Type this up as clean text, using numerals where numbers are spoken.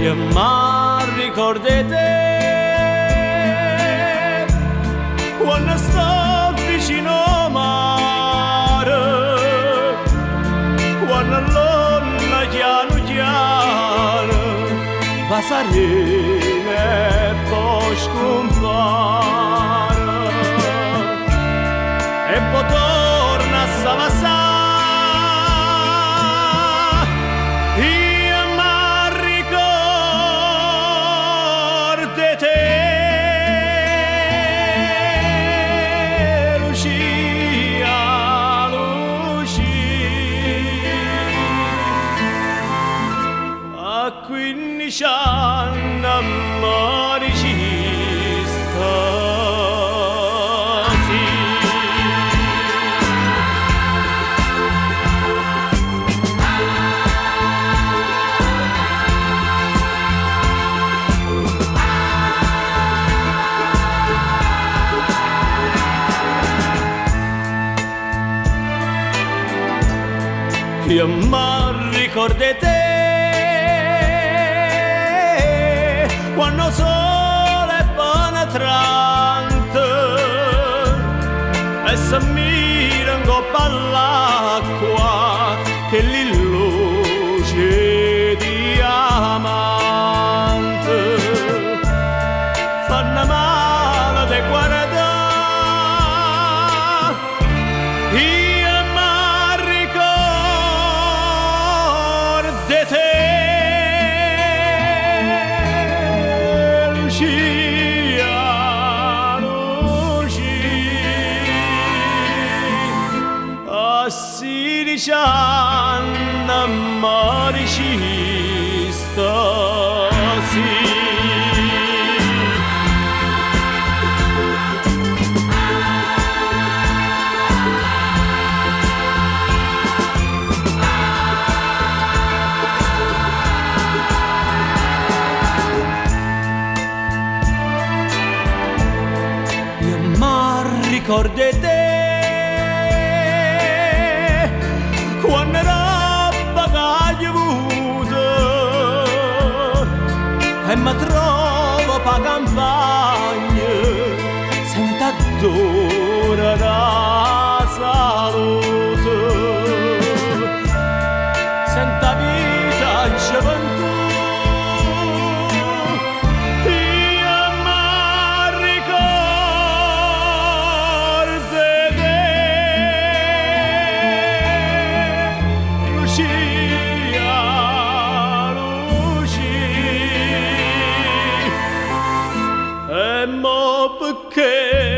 che mi ricordi te quando sto vicino al mare, quando l'onna piano piano va serena e poi scompare e poi torna a Savassà. A 15 anni amore ci stati. Io mi ricordo te quando sole penetrante e si mira in coppa all'acqua che li luce diamante fanno male di guardare. Io mi ricordo te a 16 anni amore ci stasi. Io mi ricordo te quando roba che ho avuto e mi trovo pa campagna senza d'ora da salute, senza vita e gioventù. E mo perché